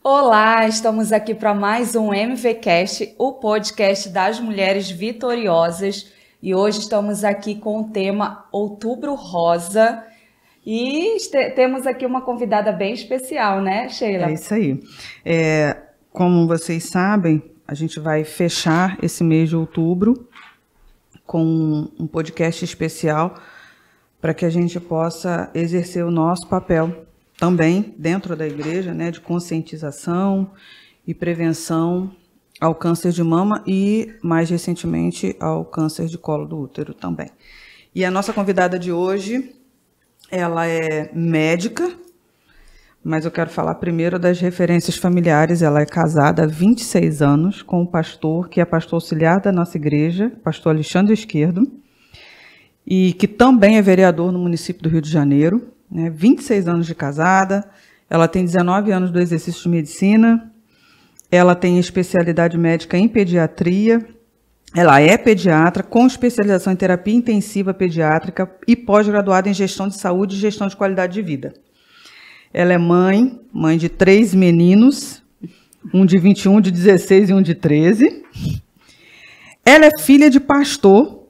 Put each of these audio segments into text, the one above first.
Olá, estamos aqui para mais um MVCast, o podcast das mulheres vitoriosas. E hoje estamos aqui com o tema Outubro Rosa. E temos aqui uma convidada bem especial, né, Sheila? É isso aí. Como vocês sabem, a gente vai fechar esse mês de outubro com um podcast especial para que a gente possa exercer o nosso papel também dentro da igreja, né, de conscientização e prevenção ao câncer de mama e, mais recentemente, ao câncer de colo do útero também. E a nossa convidada de hoje, ela é médica, mas eu quero falar primeiro das referências familiares. Ela é casada há 26 anos com um pastor, que é pastor auxiliar da nossa igreja, pastor Alexandre Esquerdo, e que também é vereador no município do Rio de Janeiro. 26 anos de casada, ela tem 19 anos do exercício de medicina, ela tem especialidade médica em pediatria, ela é pediatra com especialização em terapia intensiva pediátrica e pós-graduada em gestão de saúde e gestão de qualidade de vida. Ela é mãe de 3 meninos, um de 21, de 16 e um de 13. Ela é filha de pastor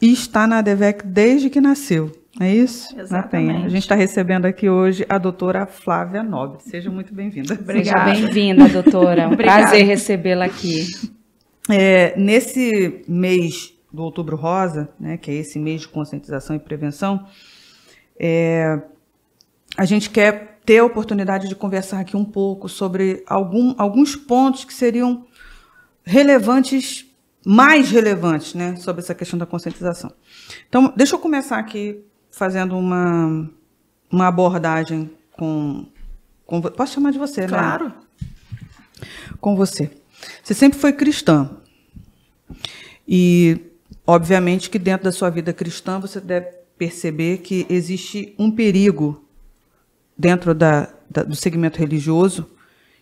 e está na ADVEC desde que nasceu. É isso? Exatamente. A gente está recebendo aqui hoje a doutora Flávia Nobre. Seja muito bem-vinda. Seja bem-vinda, doutora. Um prazer recebê-la aqui. Nesse mês do Outubro Rosa, né, que é esse mês de conscientização e prevenção, a gente quer ter a oportunidade de conversar aqui um pouco sobre alguns pontos que seriam relevantes, mais relevantes, né, sobre essa questão da conscientização. Então, deixa eu começar aqui fazendo uma abordagem com posso chamar de você, claro, né? Com você. Você sempre foi cristã. E, obviamente, que dentro da sua vida cristã, você deve perceber que existe um perigo dentro do segmento religioso,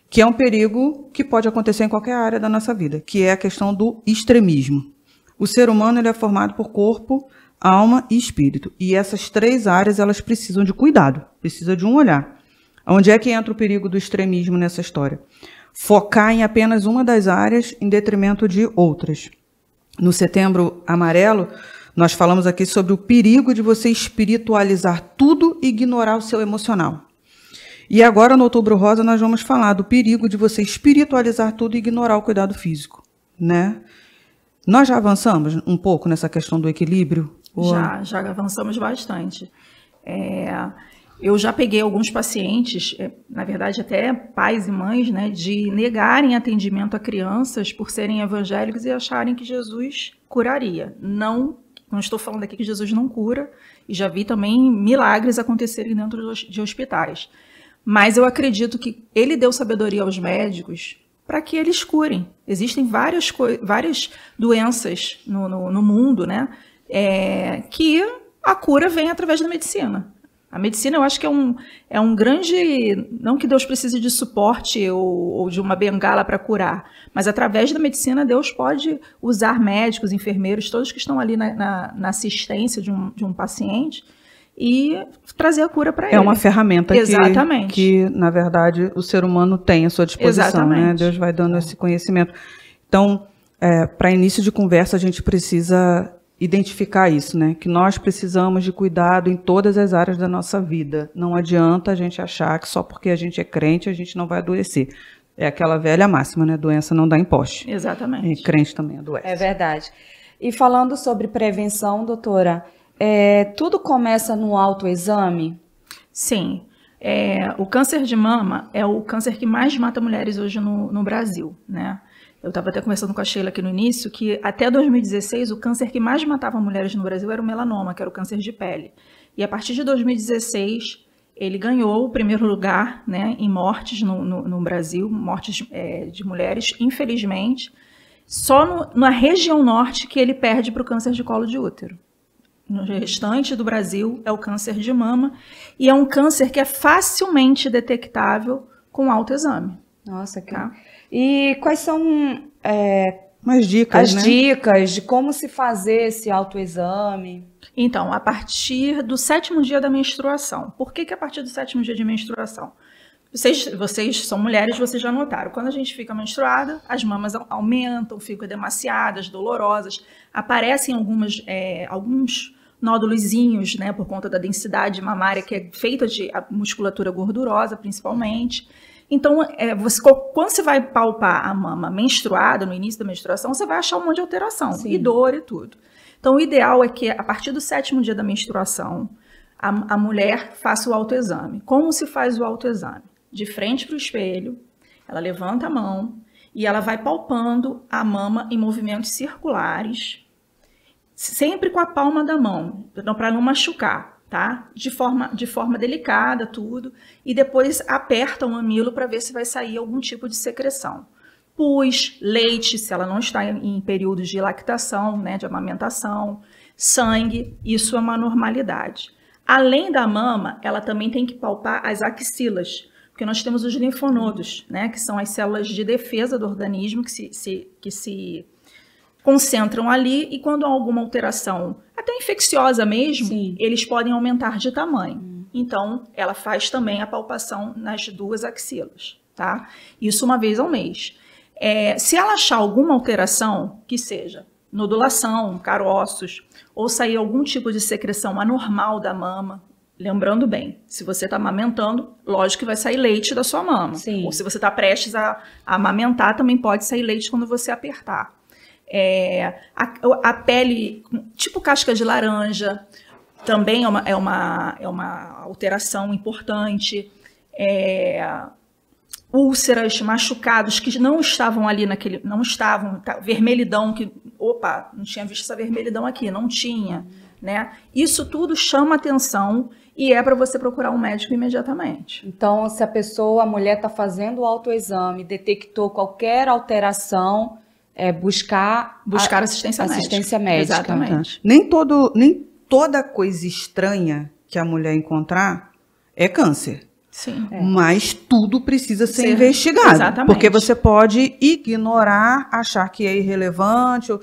que é um perigo que pode acontecer em qualquer área da nossa vida, que é a questão do extremismo. O ser humano ele é formado por corpo, alma e espírito. E essas 3 áreas elas precisam de cuidado, precisam de um olhar. Onde é que entra o perigo do extremismo nessa história? Focar em apenas uma das áreas em detrimento de outras. No Setembro Amarelo, nós falamos aqui sobre o perigo de você espiritualizar tudo e ignorar o seu emocional. E agora, no Outubro Rosa, nós vamos falar do perigo de você espiritualizar tudo e ignorar o cuidado físico, né? Nós já avançamos um pouco nessa questão do equilíbrio? Já avançamos bastante. Eu já peguei alguns pacientes, na verdade até pais e mães, né, de negarem atendimento a crianças por serem evangélicos e acharem que Jesus curaria. Não estou falando aqui que Jesus não cura, e já vi também milagres acontecerem dentro de hospitais. Mas eu acredito que ele deu sabedoria aos médicos para que eles curem. Existem várias doenças no mundo, né, que a cura vem através da medicina. A medicina, eu acho que é um grande... Não que Deus precise de suporte ou de uma bengala para curar, mas através da medicina Deus pode usar médicos, enfermeiros, todos que estão ali na assistência de um paciente e trazer a cura para ele. É uma ferramenta Exatamente. que, na verdade, o ser humano tem à sua disposição. Exatamente. Né? Deus vai dando esse conhecimento. Então, para início de conversa, a gente precisa identificar isso, né? Que nós precisamos de cuidado em todas as áreas da nossa vida. Não adianta a gente achar que só porque a gente é crente a gente não vai adoecer. É aquela velha máxima, né? Doença não dá em poste. Exatamente. E crente também adoece. É verdade. E falando sobre prevenção, doutora, tudo começa no autoexame? Sim. O câncer de mama é o câncer que mais mata mulheres hoje no Brasil, né? Eu estava até conversando com a Sheila aqui no início, que até 2016 o câncer que mais matava mulheres no Brasil era o melanoma, que era o câncer de pele. E a partir de 2016 ele ganhou o primeiro lugar, né, em mortes no Brasil, mortes de mulheres, infelizmente. Só na região norte que ele perde para o câncer de colo de útero. No restante do Brasil é o câncer de mama, e é um câncer que é facilmente detectável com autoexame. Nossa, que... Tá? E quais são Umas dicas, As né? dicas de como se fazer esse autoexame. Então, a partir do 7º dia da menstruação. Por que a partir do 7º dia de menstruação? Vocês são mulheres, vocês já notaram. Quando a gente fica menstruada, as mamas aumentam, ficam demasiadas, dolorosas. Aparecem alguns nódulozinhos, né, por conta da densidade mamária, que é feita de musculatura gordurosa, principalmente. Então, quando você vai palpar a mama menstruada, no início da menstruação, você vai achar um monte de alteração, Sim. e dor e tudo. Então, o ideal é que, a partir do 7º dia da menstruação, a mulher faça o autoexame. Como se faz o autoexame? De frente para o espelho, ela levanta a mão e ela vai palpando a mama em movimentos circulares, sempre com a palma da mão, para não machucar, tá? De forma delicada, tudo, e depois aperta o mamilo para ver se vai sair algum tipo de secreção. Pus, leite, se ela não está em períodos de lactação, né, de amamentação, sangue, isso é uma normalidade. Além da mama, ela também tem que palpar as axilas, porque nós temos os linfonodos, né, que são as células de defesa do organismo que se concentram ali, e quando há alguma alteração, até infecciosa mesmo, Sim. eles podem aumentar de tamanho. Então, ela faz também a palpação nas 2 axilas, tá? Isso uma vez ao mês. Se ela achar alguma alteração, que seja nodulação, caroços, ou sair algum tipo de secreção anormal da mama, lembrando bem, se você está amamentando, lógico que vai sair leite da sua mama. Sim. Ou se você está prestes a amamentar, também pode sair leite quando você apertar. A pele, tipo casca de laranja, também é uma alteração importante. Úlceras, machucados que não estavam ali vermelhidão, não tinha visto essa vermelhidão aqui, não tinha, né? Isso tudo chama atenção e é para você procurar um médico imediatamente. Então, se a mulher está fazendo o autoexame, detectou qualquer alteração, buscar assistência médica. Exatamente. Nem toda coisa estranha que a mulher encontrar é câncer. Sim. Mas tudo precisa ser investigado. Exatamente. Porque você pode ignorar, achar que é irrelevante.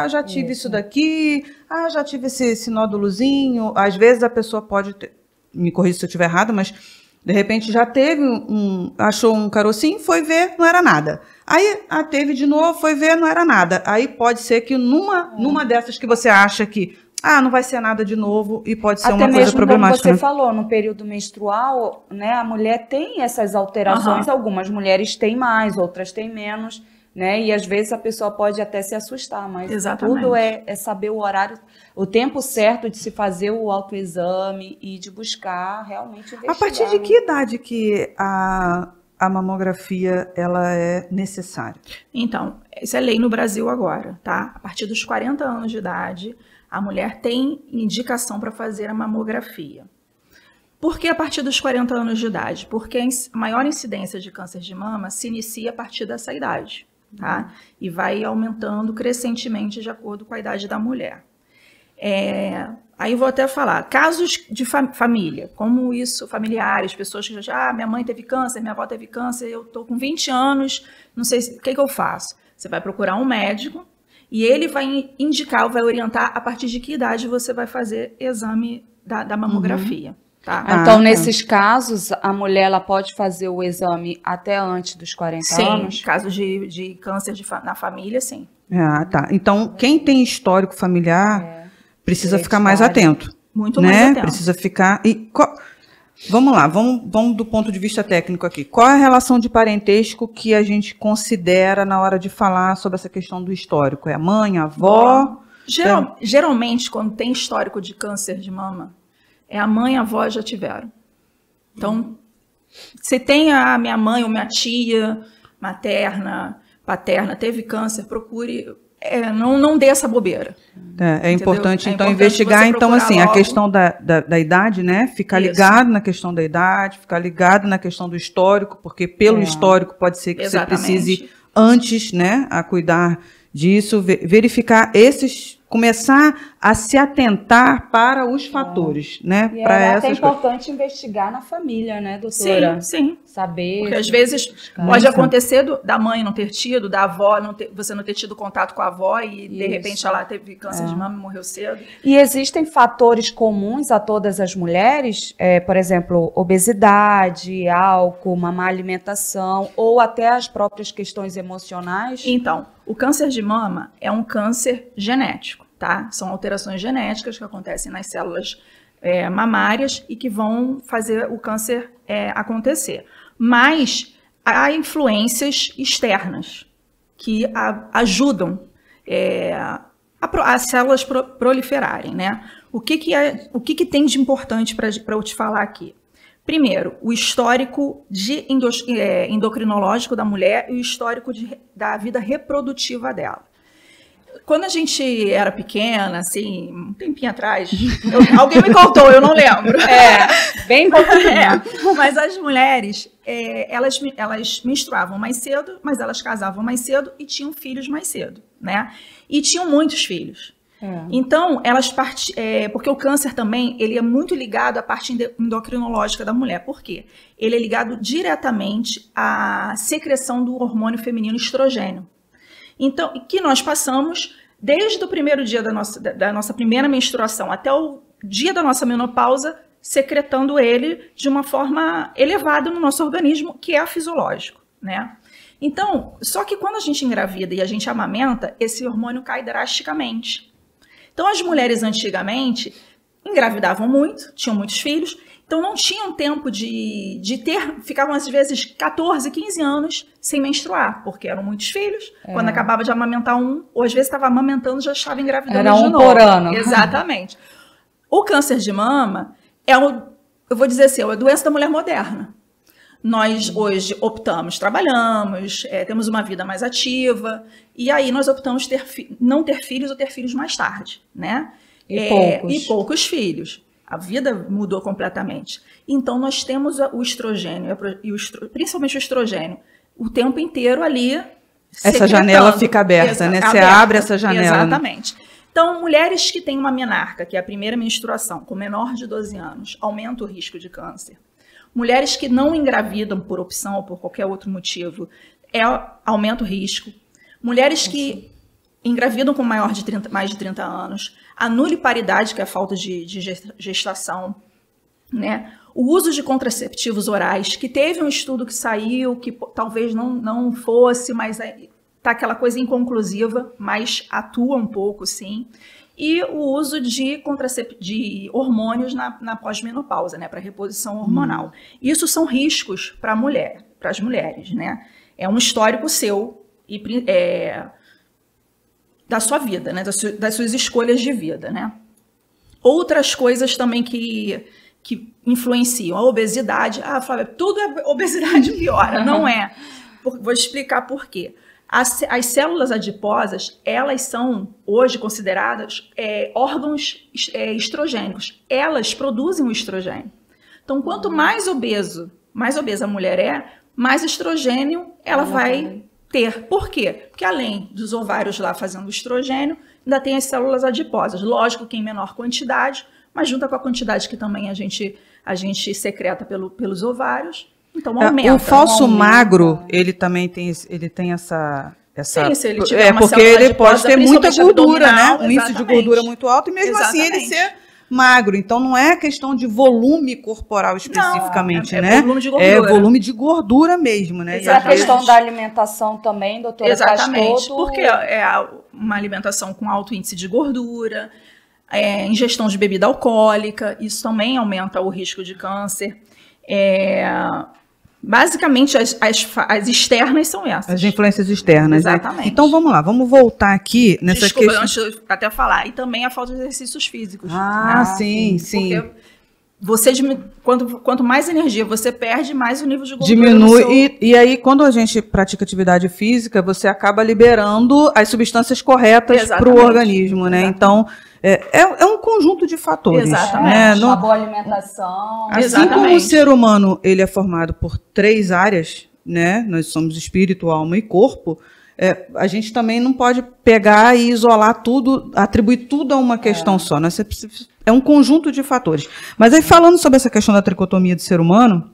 Já tive isso daqui, já tive esse nódulozinho. Às vezes a pessoa pode me corrija se eu estiver errado, mas de repente já teve achou um carocinho, foi ver, não era nada. Aí teve de novo, foi ver, não era nada. Aí pode ser que numa dessas que você acha que não vai ser nada de novo e pode ser Até uma coisa problemática. Como você falou, no período menstrual, né, a mulher tem essas alterações. Algumas mulheres têm mais, outras têm menos, né? E às vezes a pessoa pode até se assustar, mas Exatamente. tudo é saber o horário, o tempo certo de se fazer o autoexame e de buscar realmente investigar. A partir de que idade que a mamografia ela é necessária? Então, isso é lei no Brasil agora, tá? A partir dos 40 anos de idade, a mulher tem indicação para fazer a mamografia. Por que a partir dos 40 anos de idade? Porque a maior incidência de câncer de mama se inicia a partir dessa idade, tá? E vai aumentando crescentemente de acordo com a idade da mulher. Aí vou até falar, casos de família, como isso, familiares, pessoas que já, minha mãe teve câncer, minha avó teve câncer, eu estou com 20 anos, não sei o que eu faço. Você vai procurar um médico, e ele vai indicar, vai orientar a partir de que idade você vai fazer exame da mamografia. Tá? Então, nesses casos, a mulher ela pode fazer o exame até antes dos 40 anos? Sim, casos de câncer na família, sim. Tá. Então, quem tem histórico familiar precisa ficar mais atento. Muito né? mais atento. Precisa ficar... Vamos lá, vamos do ponto de vista técnico aqui. Qual é a relação de parentesco que a gente considera na hora de falar sobre essa questão do histórico? É a mãe, a avó? Geralmente, quando tem histórico de câncer de mama, a mãe e a avó já tiveram. Então, se tem a minha mãe ou minha tia, materna, paterna, teve câncer, procure... não dê essa bobeira. É importante, então, investigar. Então, assim, a questão da idade, né? Ficar ligado na questão da idade, ficar ligado na questão do histórico, porque pelo histórico pode ser que você precise antes, né? A cuidar disso, verificar começar a se atentar para os fatores, né? E para é até essas importante investigar na família, né, doutora? Sim. Saber. Porque às vezes pode acontecer da mãe não ter tido, da avó você não ter tido contato com a avó e de repente ela teve câncer de mama e morreu cedo. E existem fatores comuns a todas as mulheres, por exemplo, obesidade, álcool, uma má alimentação ou até as próprias questões emocionais? Então, o câncer de mama é um câncer genético, tá? São alterações genéticas que acontecem nas células mamárias e que vão fazer o câncer acontecer. Mas há influências externas que ajudam as células proliferarem, né? O que tem de importante para eu te falar aqui? Primeiro, o histórico endocrinológico da mulher e o histórico da vida reprodutiva dela. Quando a gente era pequena, assim, um tempinho atrás, alguém me contou, eu não lembro. Bem pouquinho. Mas as mulheres, elas menstruavam mais cedo, mas elas casavam mais cedo e tinham filhos mais cedo, né? E tinham muitos filhos. Então, porque o câncer também, ele é muito ligado à parte endocrinológica da mulher. Por quê? Ele é ligado diretamente à secreção do hormônio feminino estrogênio. Então, que nós passamos desde o primeiro dia da nossa primeira menstruação até o dia da nossa menopausa, secretando ele de uma forma elevada no nosso organismo, que é a fisiológico, né? Então, só que quando a gente engravida e a gente amamenta, esse hormônio cai drasticamente. Então, as mulheres antigamente engravidavam muito, tinham muitos filhos, então não tinham tempo ficavam às vezes 14, 15 anos sem menstruar, porque eram muitos filhos. Quando acabava de amamentar ou às vezes estava amamentando, já estava engravidando Era de um novo. por ano. Exatamente. O câncer de mama eu vou dizer assim, é uma doença da mulher moderna. Nós hoje trabalhamos, temos uma vida mais ativa, e aí nós optamos não ter filhos ou ter filhos mais tarde, né? E poucos filhos. A vida mudou completamente. Então, nós temos o estrogênio, principalmente o estrogênio, o tempo inteiro ali. Essa janela fica aberta, né? Você abre essa janela. Exatamente. Então, mulheres que têm uma menarca, que é a primeira menstruação, com menor de 12 anos, aumenta o risco de câncer. Mulheres que não engravidam por opção ou por qualquer outro motivo, aumenta o risco. Mulheres que engravidam com mais de 30 anos, a nuliparidade, que é a falta de gestação, né? O uso de contraceptivos orais, que teve um estudo que saiu, que talvez não fosse, mas está aquela coisa inconclusiva, mas atua um pouco, sim. E o uso de hormônios na pós-menopausa, né, para reposição hormonal. Isso são riscos para as mulheres, né? É um histórico seu e da sua vida, né, das suas escolhas de vida, né? Outras coisas também que influenciam a obesidade. Flávia, tudo é obesidade piora, não é? Vou explicar por quê. As células adiposas, elas são hoje consideradas órgãos estrogênicos. Elas produzem o estrogênio. Então, quanto mais obesa a mulher mais estrogênio ela vai ter. Por quê? Porque além dos ovários lá fazendo estrogênio, ainda tem as células adiposas. Lógico que em menor quantidade, mas junto com a quantidade que também a gente secreta pelos ovários. Então aumenta. O falso magro, ele também tem essa Sim, se ele tiver uma porque célula ele pode ter muita gordura, né? Um índice de exatamente. gordura muito alto e mesmo assim ele ser magro. Então não é questão de volume corporal especificamente, não, né? Volume de gordura. É volume de gordura mesmo, né? E a questão da alimentação também, doutora? Exatamente, porque é uma alimentação com alto índice de gordura, ingestão de bebida alcoólica, isso também aumenta o risco de câncer. Basicamente, as externas são essas. As influências externas. Exatamente. Né? Então, vamos lá. Vamos voltar aqui nessa questão. Desculpa, antes de até falar. E também a falta de exercícios físicos. Sim. Porque você quanto mais energia você perde, mais o nível de gordura diminui. E aí, quando a gente pratica atividade física, você acaba liberando as substâncias corretas para o organismo, né? Exatamente. Então, é um conjunto de fatores. Exatamente. Né? Uma boa alimentação. Assim como o ser humano ele é formado por 3 áreas, né? Nós somos espírito, alma e corpo. a gente também não pode pegar e isolar tudo, atribuir tudo a uma questão só, né? É um conjunto de fatores. Mas aí, falando sobre essa questão da tricotomia do ser humano,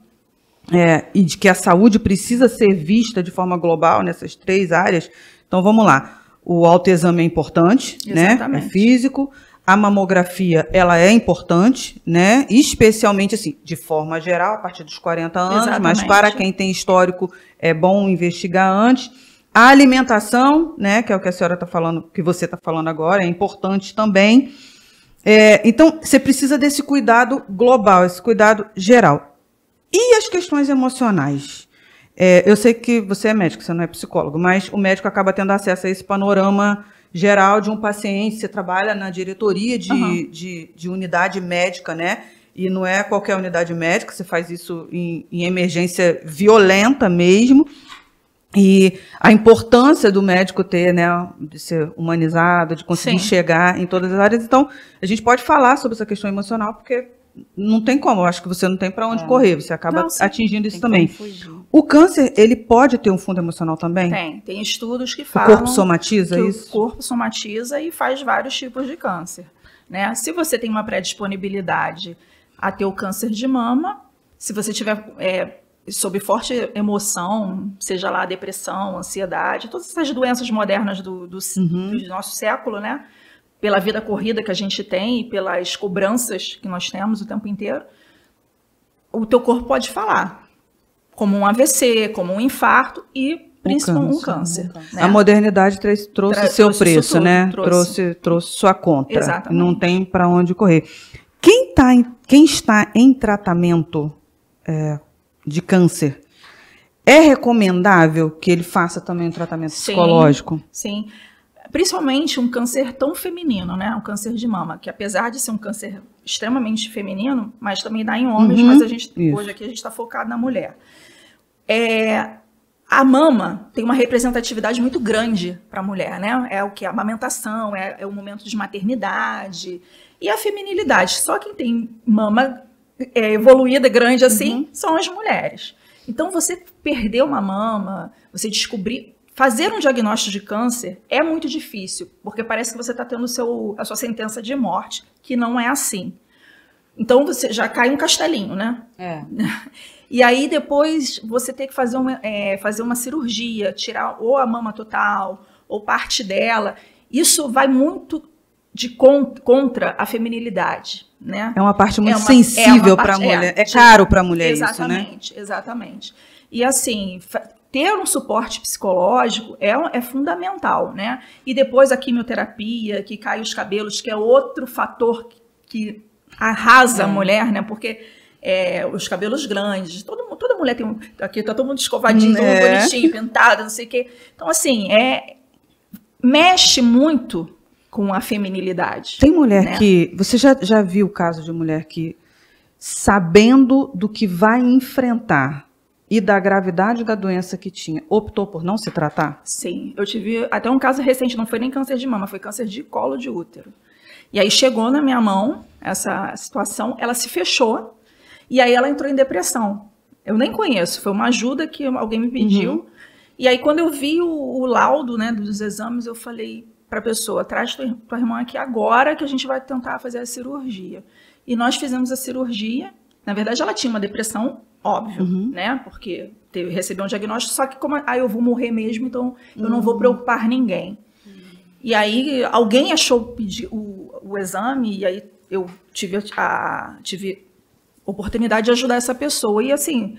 e de que a saúde precisa ser vista de forma global nessas 3 áreas, então vamos lá. O autoexame é importante, né? É físico. A mamografia, ela é importante, né? Especialmente, assim, de forma geral, a partir dos 40 anos, mas para quem tem histórico, é bom investigar antes. A alimentação, né? Que é o que a senhora está falando, que você está falando agora, é importante também. Então, você precisa desse cuidado global, esse cuidado geral. E as questões emocionais? Eu sei que você é médico, você não é psicólogo, mas o médico acaba tendo acesso a esse panorama geral de um paciente. Você trabalha na diretoria de unidade médica, né? E não é qualquer unidade médica, você faz isso em emergência violenta mesmo. E a importância do médico ter, né, de ser humanizado, de conseguir chegar em todas as áreas. Então, a gente pode falar sobre essa questão emocional, porque não tem como, eu acho que você não tem para onde correr, você acaba atingindo isso também. O câncer, ele pode ter um fundo emocional também? Tem estudos que falam... O corpo somatiza isso? O corpo somatiza e faz vários tipos de câncer, né? Se você tem uma predisponibilidade a ter o câncer de mama, se você tiver sob forte emoção, seja lá depressão, ansiedade, todas essas doenças modernas do nosso século, né? Pela vida corrida que a gente tem e pelas cobranças que nós temos o tempo inteiro, o teu corpo pode falar, como um AVC, como um infarto e principalmente um câncer. Né? A modernidade trouxe seu preço, tudo, né? Trouxe sua conta. Exatamente. Não tem para onde correr. Quem está em tratamento de câncer, é recomendável que ele faça também um tratamento psicológico? Sim. Principalmente um câncer tão feminino, né? Um câncer de mama, que apesar de ser um câncer extremamente feminino, mas também dá em homens, mas hoje aqui a gente está focado na mulher. A mama tem uma representatividade muito grande para a mulher, né? É o que? A amamentação, é o momento de maternidade e a feminilidade. Só quem tem mama evoluída, grande assim, são as mulheres. Então, você perder uma mama, você descobrir... Fazer um diagnóstico de câncer é muito difícil, porque parece que você está tendo a sua sentença de morte, que não é assim. Então, você já cai um castelinho, né? E aí, depois, você tem que fazer uma cirurgia, tirar ou a mama total, ou parte dela. Isso vai muito contra a feminilidade, né? É uma parte muito sensível para a mulher. É caro para a mulher isso, né? Exatamente. E assim... Ter um suporte psicológico é fundamental, né? E depois a quimioterapia, que cai os cabelos, que é outro fator que arrasa a mulher, né? Porque os cabelos grandes, toda mulher tem aqui tá todo mundo escovadinho, todo mundo bonitinho, pintado, não sei o quê. Então, assim, mexe muito com a feminilidade. Tem mulher que... Você já viu o caso de mulher que, sabendo do que vai enfrentar e da gravidade da doença que tinha, optou por não se tratar? Sim, eu tive até um caso recente, não foi nem câncer de mama, foi câncer de colo de útero. E aí chegou na minha mão essa situação, ela se fechou e aí ela entrou em depressão. Eu nem conheço, foi uma ajuda que alguém me pediu. E aí quando eu vi o laudo, né, dos exames, eu falei para a pessoa, traz tua irmã aqui agora que a gente vai tentar fazer a cirurgia. E nós fizemos a cirurgia. Na verdade, ela tinha uma depressão, óbvio, né? Porque recebeu um diagnóstico, só que como eu vou morrer mesmo, então eu não vou preocupar ninguém. E aí alguém achou o exame, e aí eu tive oportunidade de ajudar essa pessoa. E assim,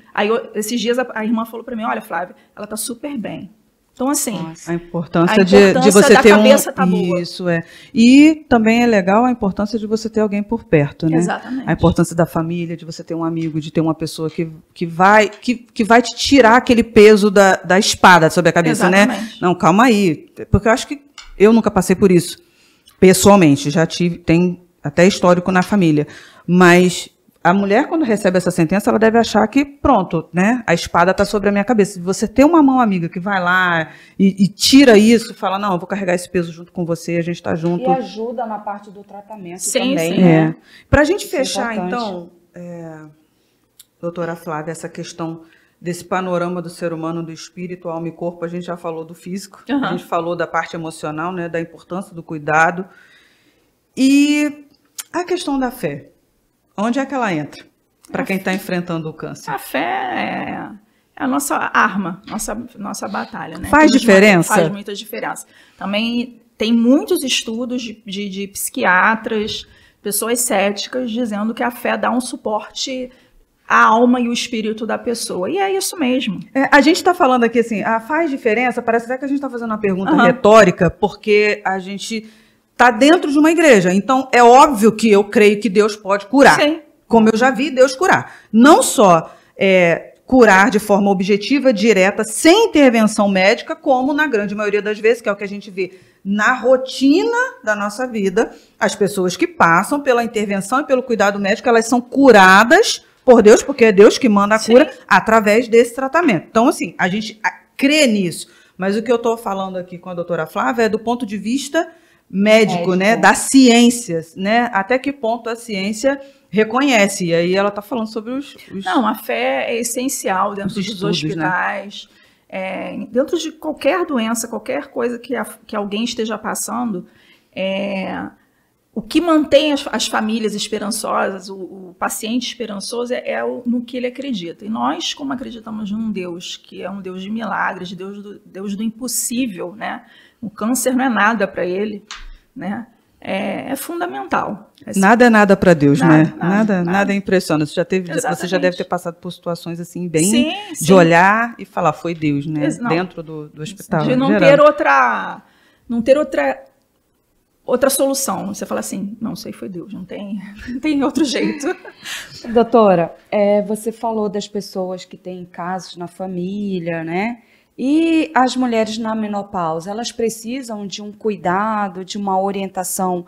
esses dias a irmã falou para mim, olha, Flávia, ela tá super bem. Então, assim... A importância de você da ter cabeça tá boa. Isso, E também é legal a importância de você ter alguém por perto, né? Exatamente. A importância da família, de você ter um amigo, de ter uma pessoa que vai te tirar aquele peso da espada sobre a cabeça, Exatamente. Né? Não, calma aí. Porque eu acho que eu nunca passei por isso. Pessoalmente, já tem até histórico na família. Mas... A mulher, quando recebe essa sentença, ela deve achar que, pronto, né? A espada está sobre a minha cabeça. Se você tem uma mão amiga que vai lá e tira isso, fala, não, eu vou carregar esse peso junto com você, a gente está junto. E ajuda na parte do tratamento também. Sim. Né? Para a gente fechar, então, doutora Flávia, essa questão desse panorama do ser humano, do espírito, alma e corpo. A gente já falou do físico, a gente falou da parte emocional, né, da importância do cuidado. E a questão da fé, onde é que ela entra para quem está enfrentando o câncer? A fé é a nossa arma, nossa batalha, né? Faz diferença? Faz muita diferença. Também tem muitos estudos de psiquiatras, pessoas céticas, dizendo que a fé dá um suporte à alma e o espírito da pessoa. E é isso mesmo. A gente está falando aqui assim, faz diferença? Parece até que a gente está fazendo uma pergunta retórica, porque a gente está dentro de uma igreja. Então, é óbvio que eu creio que Deus pode curar. Sim. Como eu já vi Deus curar. Não só curar de forma objetiva, direta, sem intervenção médica, como na grande maioria das vezes, que é o que a gente vê na rotina da nossa vida, as pessoas que passam pela intervenção e pelo cuidado médico, elas são curadas por Deus, porque é Deus que manda a cura através desse tratamento. Então, assim, a gente crê nisso. Mas o que eu estou falando aqui com a doutora Flávia é do ponto de vista médico, né, da ciência, né, até que ponto a ciência reconhece, e aí ela está falando sobre os... Não, a fé é essencial dentro dos hospitais, né? Dentro de qualquer doença, qualquer coisa que alguém esteja passando, o que mantém as famílias esperançosas, o paciente esperançoso no que ele acredita. E nós, como acreditamos num Deus, que é um Deus de milagres, Deus do impossível, né? O câncer não é nada para ele, né? É fundamental. Nada é nada para Deus, né? Nada impressiona. Você já deve ter passado por situações assim, bem de olhar e falar, foi Deus, né? Dentro do hospital. De não ter outra solução. Você fala assim, não, isso aí foi Deus, não tem outro jeito. Doutora, você falou das pessoas que têm casos na família, né? E as mulheres na menopausa, elas precisam de um cuidado, de uma orientação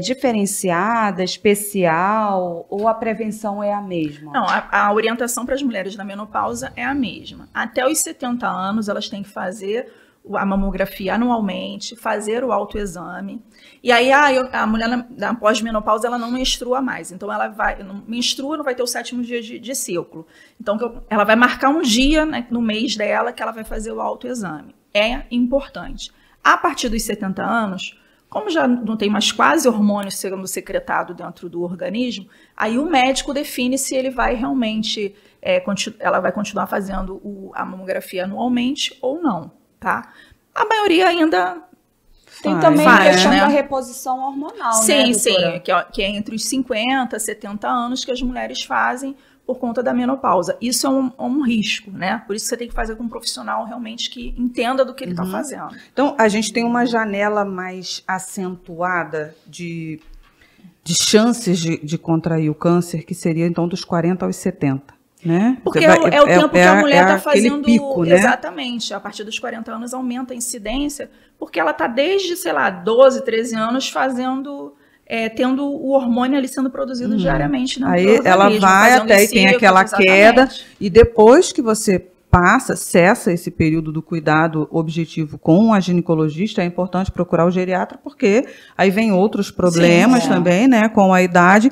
diferenciada, especial, ou a prevenção é a mesma? Não, a orientação para as mulheres na menopausa é a mesma. Até os 70 anos, elas têm que fazer a mamografia anualmente, fazer o autoexame. E aí a mulher na pós-menopausa, ela não menstrua mais. Então ela menstrua, não vai ter o 7º dia de ciclo. Então ela vai marcar um dia, né, no mês dela que ela vai fazer o autoexame. É importante. A partir dos 70 anos, como já não tem mais quase hormônios sendo secretado dentro do organismo, aí o médico define se ele vai realmente, ela vai continuar fazendo a mamografia anualmente ou não. Tá? A maioria ainda tem também a questão da reposição hormonal, sim, né, sim, que é entre os 50 e 70 anos que as mulheres fazem por conta da menopausa. Isso é um risco, né? Por isso você tem que fazer com um profissional realmente que entenda do que ele está fazendo. Então, a gente tem uma janela mais acentuada de chances de contrair o câncer, que seria então dos 40 aos 70. Né? Porque é o tempo que a mulher está fazendo, pico, né? Exatamente, a partir dos 40 anos aumenta a incidência, porque ela está desde, 12, 13 anos fazendo, tendo o hormônio ali sendo produzido diariamente. Aí ela vai até e tem aquela queda, e depois que você cessa esse período do cuidado objetivo com a ginecologista, é importante procurar o geriatra, porque aí vem outros problemas também, né, com a idade.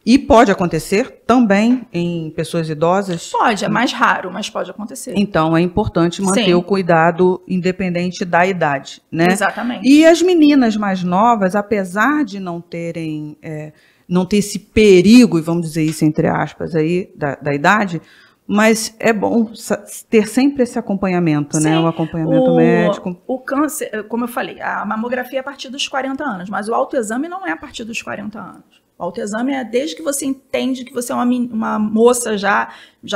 E pode acontecer também em pessoas idosas? Pode, é mais raro, mas pode acontecer. Então, é importante manter o cuidado independente da idade, né? Exatamente. E as meninas mais novas, apesar de não terem, não ter esse perigo, e vamos dizer isso entre aspas, aí, da idade, mas é bom ter sempre esse acompanhamento, né? O acompanhamento médico. O câncer, como eu falei, a mamografia é a partir dos 40 anos, mas o autoexame não é a partir dos 40 anos. O autoexame é desde que você entende que você é uma moça já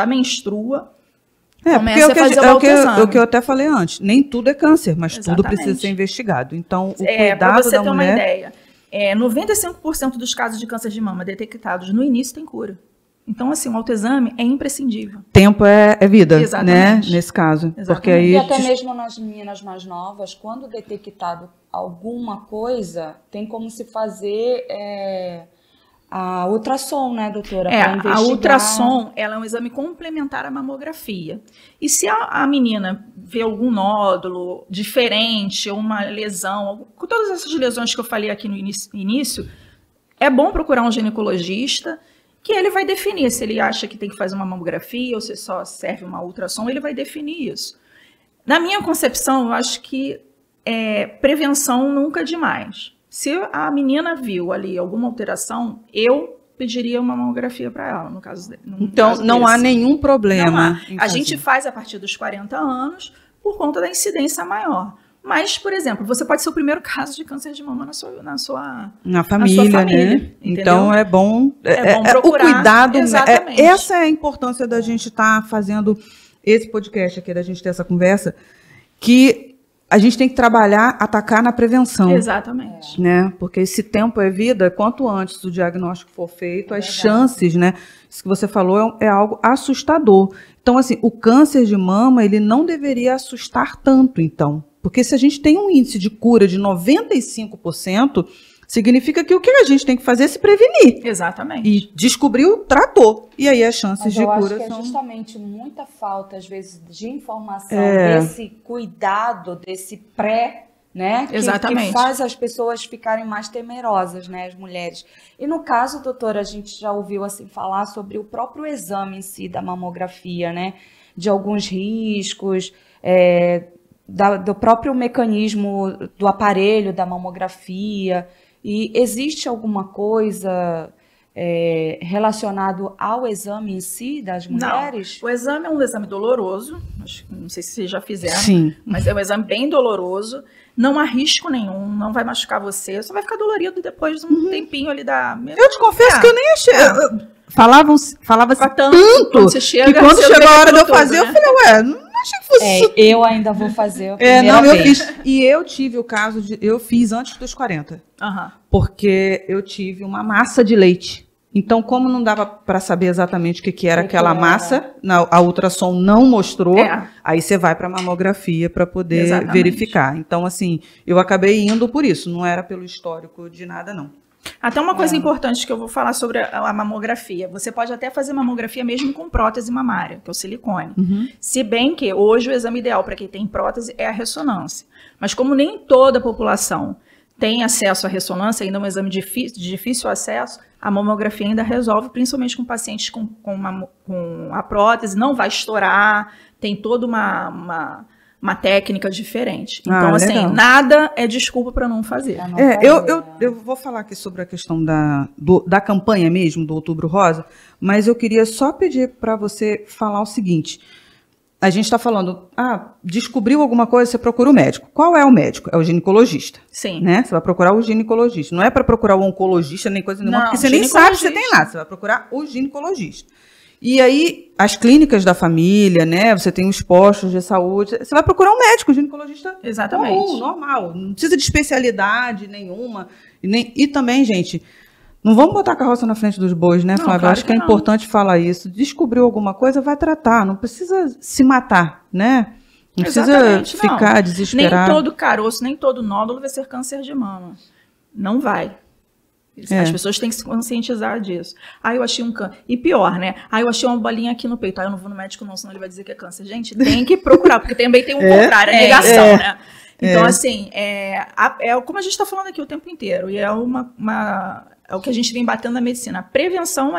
menstrua, começa a fazer o autoexame. O que eu até falei antes, nem tudo é câncer, mas tudo precisa ser investigado. Então, o cuidado para você da ter mulher... uma ideia, 95% dos casos de câncer de mama detectados no início tem cura. Então, assim, o autoexame é imprescindível. Tempo é vida, né? Nesse caso. Exatamente. Porque aí... E até mesmo nas meninas mais novas, quando detectado alguma coisa, tem como se fazer... a ultrassom, né, doutora? A ultrassom, ela é um exame complementar à mamografia. E se a menina vê algum nódulo diferente, ou uma lesão, com todas essas lesões que eu falei aqui no início, é bom procurar um ginecologista que ele vai definir se ele acha que tem que fazer uma mamografia ou se só serve uma ultrassom, ele vai definir isso. Na minha concepção, eu acho que prevenção nunca é demais. Se a menina viu ali alguma alteração, eu pediria uma mamografia para ela, no caso dele. Então, não há nenhum problema. A gente faz a partir dos 40 anos por conta da incidência maior. Mas, por exemplo, você pode ser o primeiro caso de câncer de mama na sua família, né? Então é bom procurar. O cuidado. Exatamente. Essa é a importância da gente estar fazendo esse podcast aqui, da gente ter essa conversa, que a gente tem que trabalhar, atacar na prevenção. Exatamente. Né? Porque esse tempo é vida, quanto antes o diagnóstico for feito, as chances, né? Isso que você falou é algo assustador. Então, assim, o câncer de mama, ele não deveria assustar tanto, então. Porque se a gente tem um índice de cura de 95%, significa que o que a gente tem que fazer é se prevenir. Exatamente. E descobriu, tratou. E aí as chances de cura são... Eu acho que é justamente muita falta, às vezes, de informação, desse cuidado, desse pré, né? Exatamente. Que faz as pessoas ficarem mais temerosas, né? As mulheres. E no caso, doutora, a gente já ouviu assim falar sobre o próprio exame em si da mamografia, né? De alguns riscos, do próprio mecanismo do aparelho da mamografia. E existe alguma coisa relacionado ao exame em si das mulheres? Não, o exame é um exame doloroso, não sei se vocês já fizeram, Sim. Mas é um exame bem doloroso, não há risco nenhum, não vai machucar você, só vai ficar dolorido depois de um tempinho ali da... Eu te confesso que eu nem achei... Falava-se tanto quando você chega, que quando chegou a hora de eu fazer, né? eu falei, não achei que fosse... eu ainda vou fazer a primeira vez. Eu fiz. E eu tive o caso de... Eu fiz antes dos 40. Porque eu tive uma massa de leite. Então, como não dava para saber exatamente o que era aquela massa, a ultrassom não mostrou, aí você vai para a mamografia para poder verificar. Então, assim, eu acabei indo por isso, não era pelo histórico de nada, não. Até uma coisa importante que eu vou falar sobre a mamografia. Você pode até fazer mamografia mesmo com prótese mamária, que é o silicone. Se bem que hoje o exame ideal para quem tem prótese é a ressonância. Mas como nem toda a população tem acesso à ressonância, ainda é um exame de difícil acesso, a mamografia ainda resolve, principalmente com pacientes com a prótese, não vai estourar, tem toda uma técnica diferente. Então, assim, legal. Nada é desculpa para não fazer. Eu vou falar aqui sobre a questão da campanha mesmo, do Outubro Rosa, mas eu queria só pedir para você falar o seguinte. A gente está falando, descobriu alguma coisa, você procura o médico. Qual é o médico? É o ginecologista. Sim. Né? Você vai procurar o ginecologista. Não é para procurar o oncologista, nem coisa nenhuma, porque você nem sabe se você tem lá. Você vai procurar o ginecologista. E aí, as clínicas da família, né? Você tem os postos de saúde. Você vai procurar um médico, ginecologista. Exatamente. Comum, normal. Não precisa de especialidade nenhuma. E também, gente, não vamos botar a carroça na frente dos bois, né, Flávia? Claro acho que é importante falar isso. Descobriu alguma coisa, vai tratar. Não precisa se matar, né? Não precisa ficar desesperado. Nem todo caroço, nem todo nódulo vai ser câncer de mama. Não vai. As pessoas têm que se conscientizar disso. Eu achei um câncer. E pior, né? Eu achei uma bolinha aqui no peito. Eu não vou no médico não, senão ele vai dizer que é câncer. Gente, tem que procurar, porque também tem um contrário, a negação, né? Então, assim, como a gente está falando aqui o tempo inteiro. E é o que a gente vem batendo na medicina. A prevenção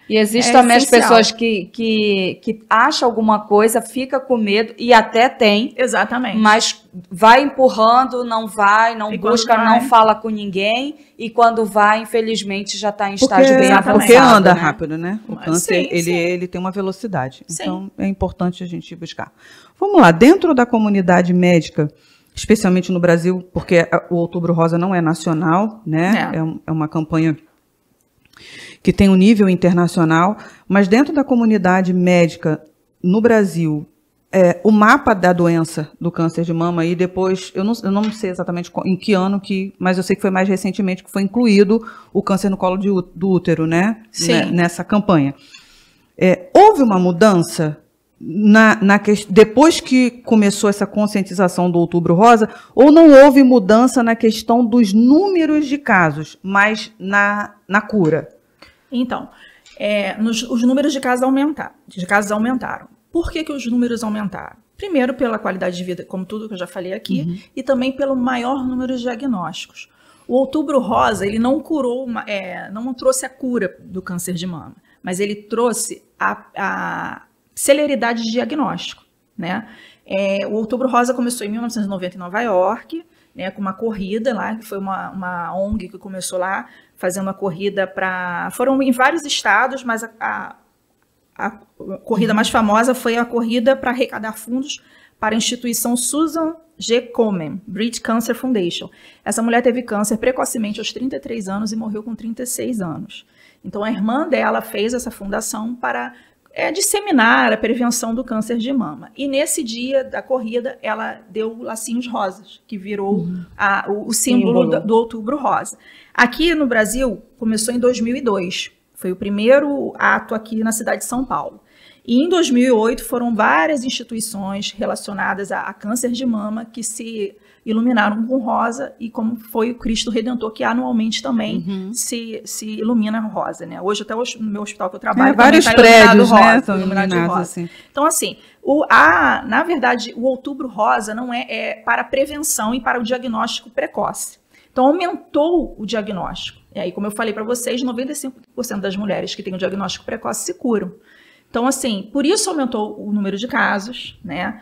E existem também as pessoas que acham alguma coisa, fica com medo e até tem. Exatamente. Mas vai empurrando, não vai, não busca, não fala com ninguém. E quando vai, infelizmente, já está em estágio bem avançado. Porque anda rápido, né? O câncer, sim, ele tem uma velocidade. Sim. Então, é importante a gente buscar. Vamos lá. Dentro da comunidade médica, especialmente no Brasil, porque o Outubro Rosa não é nacional, né? É uma campanha que tem um nível internacional, mas dentro da comunidade médica no Brasil, o mapa da doença do câncer de mama, e depois, eu não sei exatamente em que ano, mas eu sei que foi mais recentemente que foi incluído o câncer no colo do útero, né? Sim. Nessa campanha. Houve uma mudança depois que começou essa conscientização do Outubro Rosa, ou não houve mudança na questão dos números de casos, mas na cura? Então, os números de casos aumentaram. Por que os números aumentaram? Primeiro, pela qualidade de vida, como tudo que eu já falei aqui, e também pelo maior número de diagnósticos. O Outubro Rosa, ele não curou, não trouxe a cura do câncer de mama, mas ele trouxe a celeridade de diagnóstico, né? O Outubro Rosa começou em 1990 em Nova York, né, com uma corrida lá, que foi uma ONG que começou lá, fazendo uma corrida foram em vários estados, mas a corrida mais famosa foi a corrida para arrecadar fundos para a instituição Susan G. Komen, Breast Cancer Foundation. Essa mulher teve câncer precocemente aos 33 anos e morreu com 36 anos. Então, a irmã dela fez essa fundação para disseminar a prevenção do câncer de mama. E nesse dia da corrida, ela deu lacinhos rosas, que virou o símbolo do Outubro Rosa. Aqui no Brasil, começou em 2002. Foi o primeiro ato aqui na cidade de São Paulo. E em 2008 foram várias instituições relacionadas a câncer de mama que se iluminaram com rosa, e como foi o Cristo Redentor, que anualmente também se ilumina rosa, né? Hoje até no meu hospital que eu trabalho vários tá prédios, rosa, né, são iluminados rosa. Assim. Então, assim, na verdade, o Outubro Rosa não é para prevenção e para o diagnóstico precoce. Então, aumentou o diagnóstico. E aí, como eu falei para vocês, 95% das mulheres que têm o diagnóstico precoce se curam. Então, assim, por isso aumentou o número de casos, né?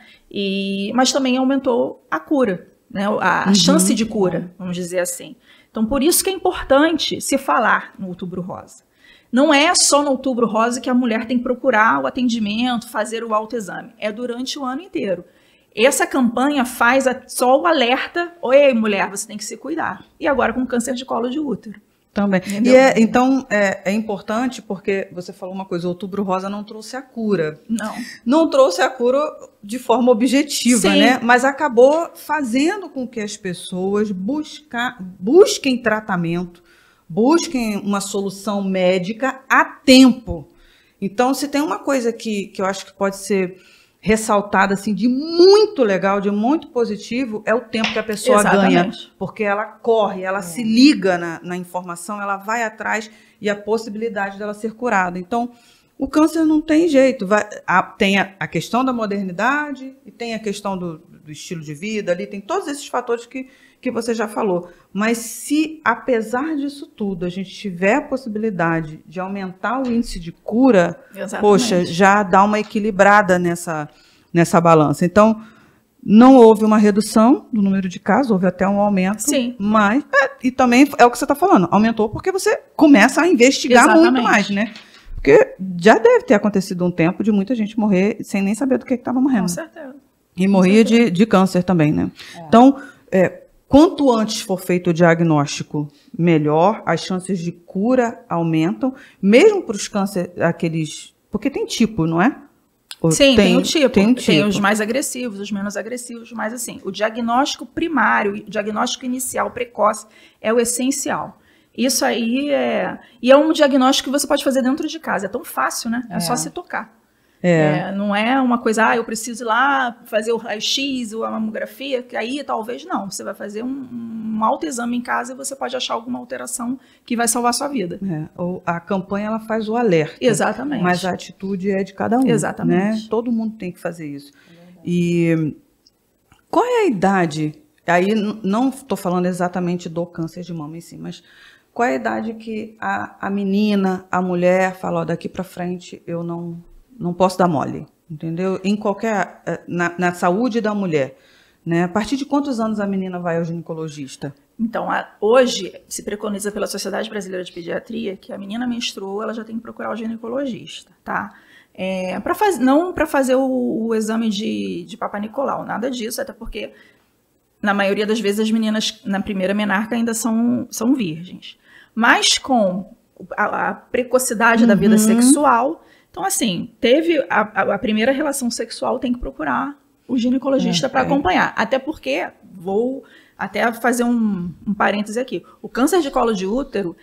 Mas também aumentou a cura, né? A chance de cura, vamos dizer assim. Então, por isso que é importante se falar no Outubro Rosa. Não é só no Outubro Rosa que a mulher tem que procurar o atendimento, fazer o autoexame. É durante o ano inteiro. Essa campanha faz só o alerta: oi, mulher, você tem que se cuidar. E agora com câncer de colo de útero. Também. E então é importante porque você falou uma coisa: o Outubro Rosa não trouxe a cura. Não trouxe a cura de forma objetiva, sim, né? Mas acabou fazendo com que as pessoas busquem tratamento, busquem uma solução médica a tempo. Então, se tem uma coisa que eu acho que pode ser ressaltada assim, de muito legal, de muito positivo, é o tempo que a pessoa ganha. Porque ela corre, ela se liga na informação, ela vai atrás, e a possibilidade dela ser curada. Então, o câncer não tem jeito. Tem a questão da modernidade e tem a questão do estilo de vida, ali tem todos esses fatores que você já falou. Mas se, apesar disso tudo, a gente tiver a possibilidade de aumentar o índice de cura, poxa, já dá uma equilibrada nessa balança. Então, não houve uma redução do número de casos, houve até um aumento. Sim. Mas, e também é o que você está falando, aumentou porque você começa a investigar muito mais, né? Porque já deve ter acontecido um tempo de muita gente morrer sem nem saber do que estava morrendo. Com certeza. E morria de câncer também, né? Então, quanto antes for feito o diagnóstico, melhor, as chances de cura aumentam, mesmo para os cânceres, aqueles... Porque tem tipo, não é? Sim, tem o tipo. Tem os mais agressivos, os menos agressivos, mas assim, o diagnóstico primário, o diagnóstico inicial, precoce, é o essencial. Isso aí E é um diagnóstico que você pode fazer dentro de casa. É tão fácil, né? É só se tocar. Não é uma coisa, eu preciso ir lá fazer o raio-x ou a mamografia, que aí talvez não. Você vai fazer um autoexame em casa e você pode achar alguma alteração que vai salvar a sua vida. A campanha ela faz o alerta. Exatamente. Mas a atitude é de cada um. Exatamente. Né? Todo mundo tem que fazer isso. E qual é a idade? Aí não estou falando exatamente do câncer de mama em si, mas qual é a idade que a menina, a mulher fala, daqui para frente eu não posso dar mole, entendeu? Em qualquer... Na saúde da mulher, né? A partir de quantos anos a menina vai ao ginecologista? Então, hoje se preconiza pela Sociedade Brasileira de Pediatria que a menina menstruou, ela já tem que procurar o ginecologista, tá? Não para fazer o exame de Papa Nicolau, nada disso, até porque na maioria das vezes as meninas na primeira menarca ainda são virgens. Mas com a precocidade da vida sexual... Então, assim, teve a primeira relação sexual, tem que procurar o ginecologista para acompanhar. Até porque, vou até fazer um parêntese aqui, o câncer de colo de útero,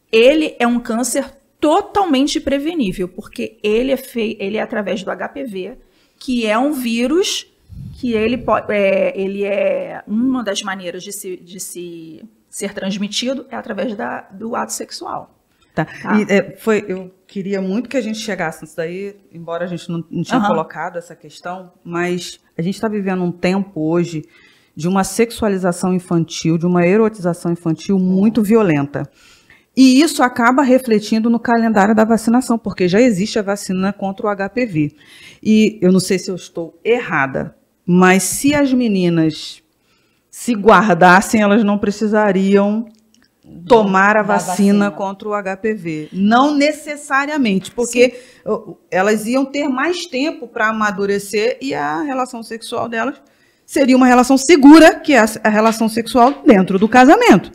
ele é um câncer totalmente prevenível, porque ele é através do HPV, que é um vírus que ele é uma das maneiras de ser transmitido é através do ato sexual. Tá. Eu queria muito que a gente chegasse nisso daí, embora a gente não tinha colocado essa questão, mas a gente está vivendo um tempo hoje de uma sexualização infantil, de uma erotização infantil muito violenta. E isso acaba refletindo no calendário da vacinação, porque já existe a vacina contra o HPV. E eu não sei se eu estou errada, mas se as meninas se guardassem, elas não precisariam tomar a vacina contra o HPV. Não necessariamente, porque elas iam ter mais tempo para amadurecer e a relação sexual delas seria uma relação segura, que é a relação sexual dentro do casamento.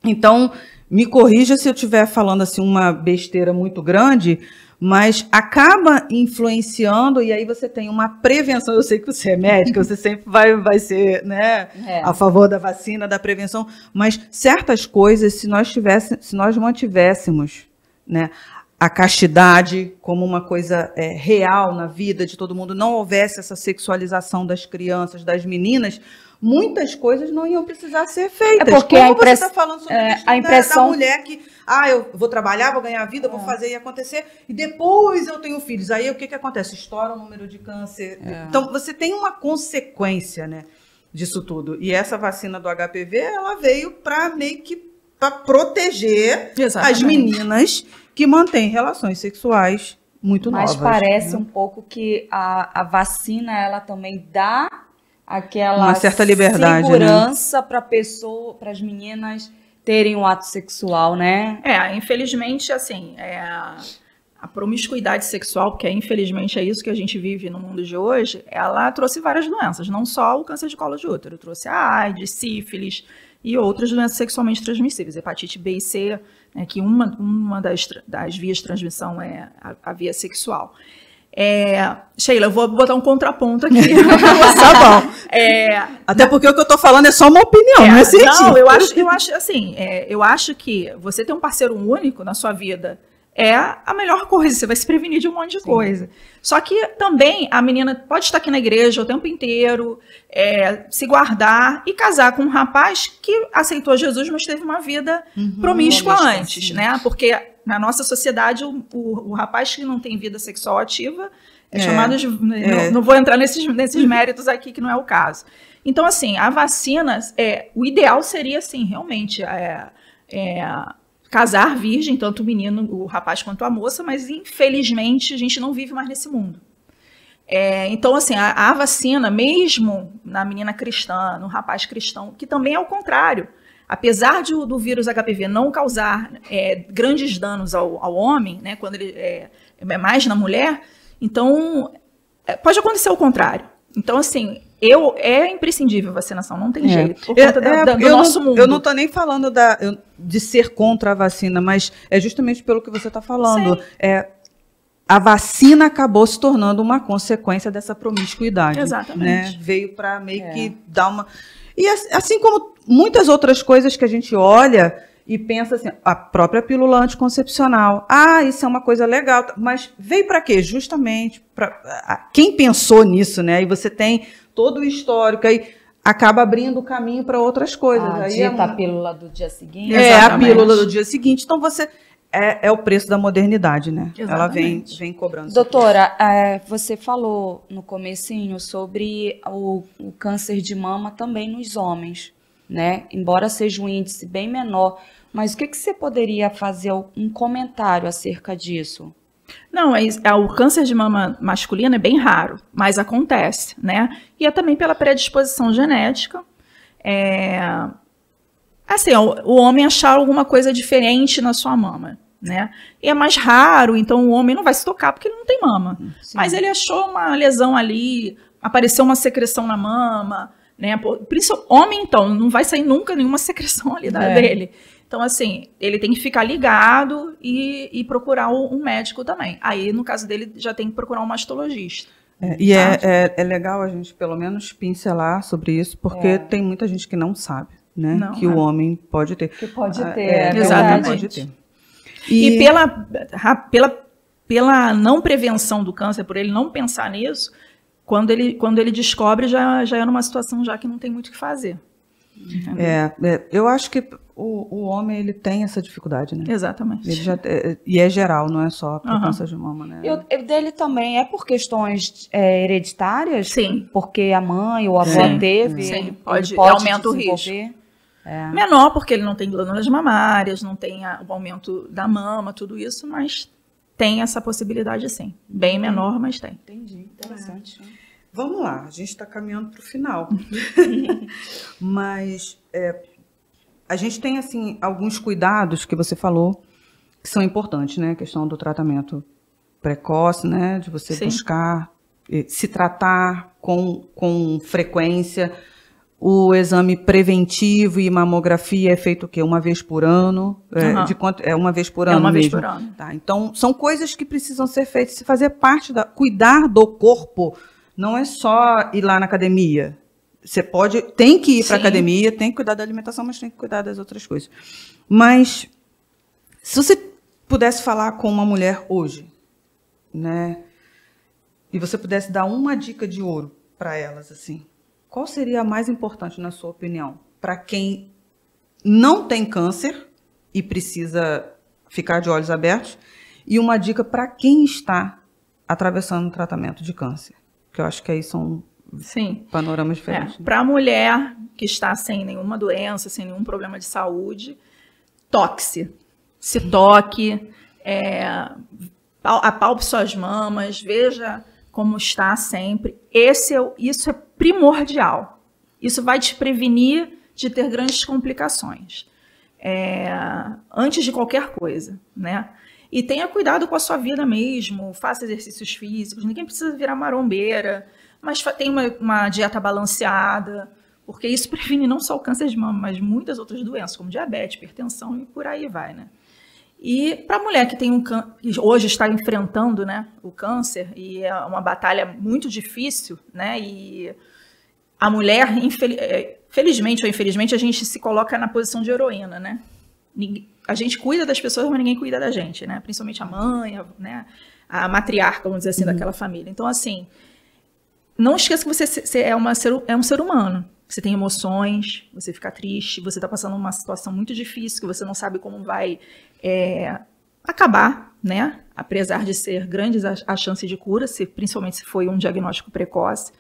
Então, me corrija se eu estiver falando assim uma besteira muito grande, mas acaba influenciando, e aí você tem uma prevenção. Eu sei que você é médica, você sempre vai ser, né, a favor da vacina, da prevenção, mas certas coisas, se nós mantivéssemos, né, a castidade como uma coisa real na vida de todo mundo, não houvesse essa sexualização das crianças, das meninas, muitas coisas não iam precisar ser feitas. É porque como você está falando sobre a impressão da mulher que, eu vou trabalhar, vou ganhar vida, vou fazer e acontecer, e depois eu tenho filhos. Aí o que acontece? Estoura o número de câncer. Então, você tem uma consequência, né, disso tudo. E essa vacina do HPV, ela veio para meio que para proteger as meninas que mantêm relações sexuais muito novas. Mas parece um pouco que a vacina, ela também dá aquela uma certa liberdade, segurança, né, para as meninas terem um ato sexual, né? Infelizmente, assim, a promiscuidade sexual, porque infelizmente é isso que a gente vive no mundo de hoje, ela trouxe várias doenças, não só o câncer de colo de útero, trouxe a AIDS, sífilis e outras doenças sexualmente transmissíveis, hepatite B e C, né, que uma das vias de transmissão é a via sexual. Sheila, eu vou botar um contraponto aqui. Tá bom. Até porque o que eu estou falando é só uma opinião, não é científico. Não, eu acho assim, eu acho que você ter um parceiro único na sua vida é a melhor coisa, você vai se prevenir de um monte de coisa. Só que também a menina pode estar aqui na igreja o tempo inteiro, se guardar e casar com um rapaz que aceitou Jesus, mas teve uma vida promíscua antes, né? Porque na nossa sociedade, o rapaz que não tem vida sexual ativa é chamado de... Não vou entrar nesses méritos aqui, que não é o caso. Então, assim, a vacina, o ideal seria, assim, realmente, casar virgem, tanto o menino, o rapaz, quanto a moça, mas, infelizmente, a gente não vive mais nesse mundo. Então, assim, a vacina, mesmo na menina cristã, no rapaz cristão, que também é o contrário, apesar do vírus HPV não causar grandes danos ao homem, né, quando ele é mais na mulher, então pode acontecer o contrário. Então, assim, é imprescindível a vacinação, não tem jeito, por conta do nosso mundo. Eu não estou nem falando de ser contra a vacina, mas é justamente pelo que você está falando. A vacina acabou se tornando uma consequência dessa promiscuidade. Exatamente. Né? Veio para meio que dar uma... E assim como muitas outras coisas que a gente olha e pensa assim, a própria pílula anticoncepcional, isso é uma coisa legal, mas veio para quê? Justamente para quem pensou nisso, né? E você tem todo o histórico, aí acaba abrindo o caminho para outras coisas. A pílula do dia seguinte. A pílula do dia seguinte. Então você é o preço da modernidade, né? Exatamente. Ela vem cobrando. Doutora, você falou no comecinho sobre o câncer de mama também nos homens, né? Embora seja um índice bem menor, mas o que você poderia fazer um comentário acerca disso? Não, o câncer de mama masculino é bem raro, mas acontece, né? E é também pela predisposição genética. Assim, o homem achar alguma coisa diferente na sua mama, né? E é mais raro, então o homem não vai se tocar porque ele não tem mama. Sim. Mas ele achou uma lesão ali, apareceu uma secreção na mama, né? Homem, então, não vai sair nunca nenhuma secreção ali dele. Então, assim, ele tem que ficar ligado e procurar um médico também. Aí, no caso dele, já tem que procurar um mastologista. É legal a gente, pelo menos, pincelar sobre isso, porque tem muita gente que não sabe, né? Que o homem pode ter. Que pode ter, exatamente. Pode ter. E pela não prevenção do câncer, por ele não pensar nisso, quando ele descobre, já é numa situação já que não tem muito o que fazer. Eu acho que O homem, ele tem essa dificuldade, né? Exatamente. Ele e é geral, não é só para câncer de mama, né? E dele também é por questões hereditárias? Sim. Porque a mãe ou a avó teve? Sim, Ele pode aumenta o risco. Menor, porque ele não tem glândulas mamárias, não tem o aumento da mama, tudo isso, mas tem essa possibilidade sim. Bem menor, mas tem. Entendi, interessante. Vamos lá, a gente está caminhando para o final. Mas a gente tem, assim, alguns cuidados que você falou que são importantes, né? A questão do tratamento precoce, né? De você buscar se tratar com frequência. O exame preventivo e mamografia é feito o quê? Uma vez por ano? De quanto? É uma vez por ano mesmo? Vez por ano. Tá, então, são coisas que precisam ser feitas. Se fazer parte cuidar do corpo não é só ir lá na academia. Você tem que ir para a academia, tem que cuidar da alimentação, mas tem que cuidar das outras coisas. Mas, se você pudesse falar com uma mulher hoje, né? E você pudesse dar uma dica de ouro para elas, assim, qual seria a mais importante, na sua opinião, para quem não tem câncer e precisa ficar de olhos abertos, e uma dica para quem está atravessando o tratamento de câncer? Que eu acho que aí são panoramas diferentes. Para a mulher que está sem nenhuma doença, sem nenhum problema de saúde, toque-se. Se toque, apalpe suas mamas, veja como está sempre. Isso é primordial. Isso vai te prevenir de ter grandes complicações. Antes de qualquer coisa, né? E tenha cuidado com a sua vida mesmo, faça exercícios físicos, ninguém precisa virar marombeira, mas tenha uma dieta balanceada, porque isso previne não só o câncer de mama, mas muitas outras doenças, como diabetes, hipertensão e por aí vai, né? E para a mulher que hoje está enfrentando, né, o câncer, e é uma batalha muito difícil, né, e a mulher, felizmente ou infelizmente, a gente se coloca na posição de heroína, né? A gente cuida das pessoas, mas ninguém cuida da gente, né? Principalmente a mãe, né? A matriarca, vamos dizer assim, daquela família. Então, assim, não esqueça que você é um ser humano. Você tem emoções, você fica triste, você está passando uma situação muito difícil, que você não sabe como vai acabar, né? Apesar de ser grandes a chance de cura, principalmente se foi um diagnóstico precoce.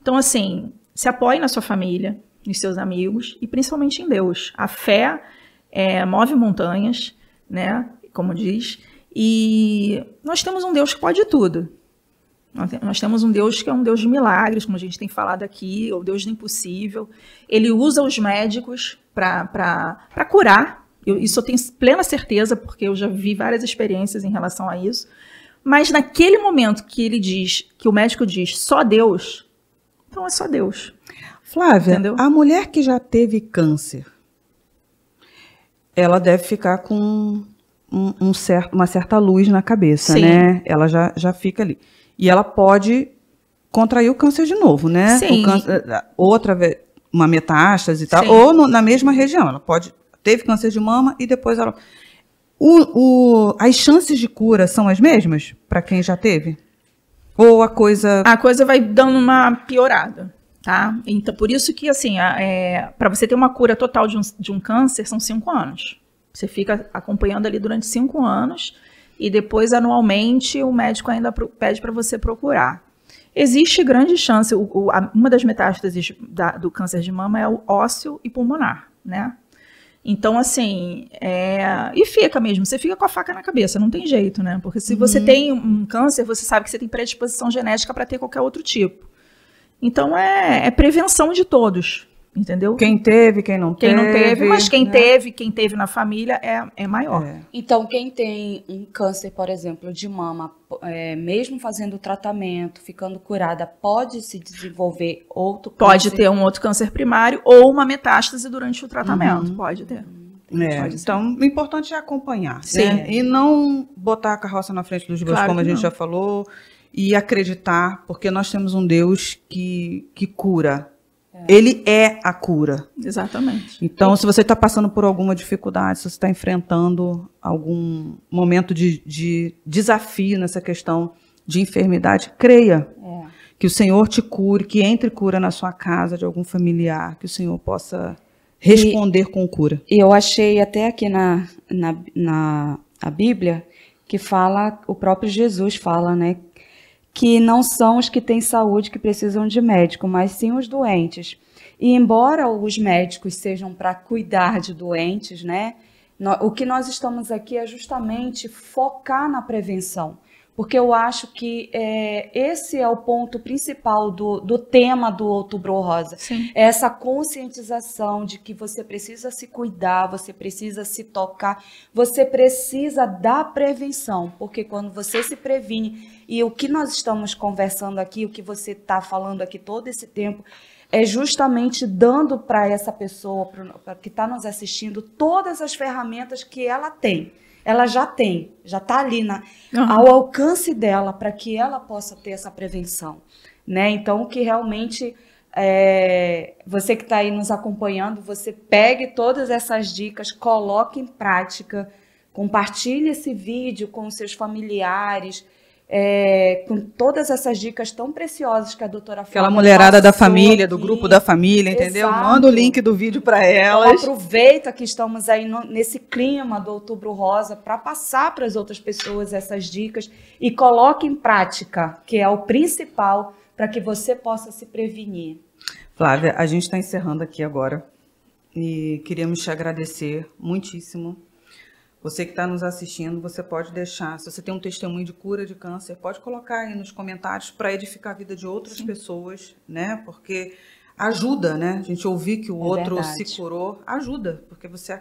Então, assim, se apoie na sua família, nos seus amigos e principalmente em Deus. A fé move montanhas, né? Como diz. E nós temos um Deus que pode tudo. Nós temos um Deus que é um Deus de milagres, como a gente tem falado aqui, o Deus do impossível. Ele usa os médicos para curar. Isso eu tenho plena certeza, porque eu já vi várias experiências em relação a isso. Mas naquele momento que o médico diz só Deus, então é só Deus. Flávia, entendeu? A mulher que já teve câncer, ela deve ficar com uma certa luz na cabeça, Sim. né? Ela já fica ali. E ela pode contrair o câncer de novo, né? Sim. Outra vez, uma metástase e tal, Sim. ou na mesma região. Ela teve câncer de mama e depois ela... as chances de cura são as mesmas para quem já teve? Ou a coisa... A coisa vai dando uma piorada, tá? Então, por isso que, assim, para você ter uma cura total de um câncer, são 5 anos. Você fica acompanhando ali durante 5 anos e depois, anualmente, o médico ainda pede para você procurar. Existe grande chance, uma das metástases do câncer de mama é o ósseo e pulmonar, né? Então, assim, e fica mesmo, você fica com a faca na cabeça, não tem jeito, né? Porque se você tem um câncer, você sabe que você tem predisposição genética para ter qualquer outro tipo. Então, é prevenção de todos, entendeu? Quem teve, quem não teve. Quem não teve, mas quem né? quem teve na família é maior. Então, quem tem um câncer, por exemplo, de mama, mesmo fazendo o tratamento, ficando curada, pode se desenvolver outro câncer? Pode ter um outro câncer primário ou uma metástase durante o tratamento, pode ter. Então, o importante é acompanhar, Sim. né? E não botar a carroça na frente dos bois, Claro como a que gente não. já falou, e acreditar, porque nós temos um Deus que cura. Ele é a cura. Exatamente. Então, se você está passando por alguma dificuldade, se você está enfrentando algum momento de desafio nessa questão de enfermidade, creia que o Senhor te cure, que entre cura na sua casa de algum familiar, que o Senhor possa responder com cura. E eu achei até aqui na Bíblia que fala, o próprio Jesus fala, né? Que não são os que têm saúde que precisam de médico, mas sim os doentes. E embora os médicos sejam para cuidar de doentes, né? O que nós estamos aqui é justamente focar na prevenção. Porque eu acho que esse é o ponto principal do tema do Outubro Rosa. Sim. É essa conscientização de que você precisa se cuidar, você precisa se tocar, você precisa da prevenção. Porque quando você se previne, e o que nós estamos conversando aqui, o que você está falando aqui todo esse tempo, é justamente dando para essa pessoa que está nos assistindo todas as ferramentas que ela tem. Ela já tem, já está ali ao alcance dela para que ela possa ter essa prevenção, né? Então, que realmente você que está aí nos acompanhando, você pegue todas essas dicas, coloque em prática, compartilhe esse vídeo com os seus familiares, com todas essas dicas tão preciosas que a doutora Flávia Aquela mulherada da família, aqui. do grupo da família, entendeu? Exato. Manda o link do vídeo para Então, elas. aproveita que estamos aí nesse clima do Outubro Rosa para passar para as outras pessoas essas dicas e coloque em prática, que é o principal para que você possa se prevenir. Flávia, a gente está encerrando aqui agora e queríamos te agradecer muitíssimo. Você que está nos assistindo, você pode deixar, se você tem um testemunho de cura de câncer, pode colocar aí nos comentários para edificar a vida de outras pessoas, né? Porque ajuda, né? A gente ouvir que o outro verdade. se curou, ajuda, porque você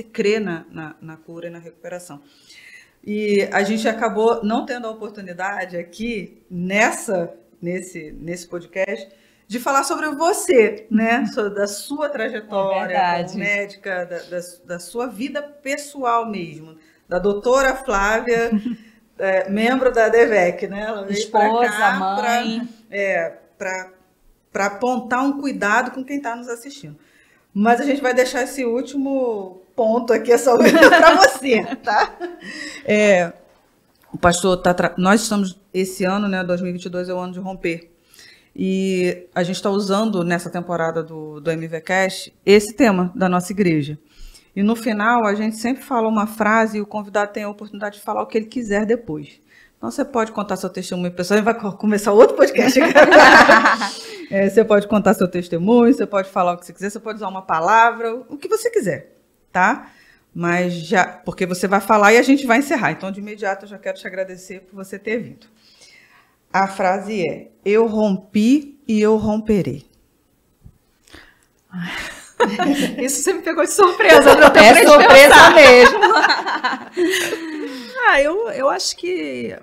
crê na cura e na recuperação. E a gente acabou não tendo a oportunidade aqui, nesse podcast, de falar sobre você, né? Da sua trajetória como médica, da sua vida pessoal mesmo, da doutora Flávia, membro da DEVEC, né? Ela veio Esposa, pra cá mãe. para apontar um cuidado com quem está nos assistindo. Mas a gente vai deixar esse último ponto aqui só para você, tá? O pastor nós estamos, esse ano, né, 2022 é o ano de romper. E a gente está usando nessa temporada do MVCast esse tema da nossa igreja. E no final a gente sempre fala uma frase e o convidado tem a oportunidade de falar o que ele quiser depois. Então você pode contar seu testemunho pessoal, vai começar outro podcast. Você pode contar seu testemunho, você pode falar o que você quiser, você pode usar uma palavra, o que você quiser, tá? Mas porque você vai falar e a gente vai encerrar. Então de imediato eu já quero te agradecer por você ter vindo. A frase é: eu rompi e eu romperei. Isso você me pegou de surpresa. É surpresa mesmo. Eu acho que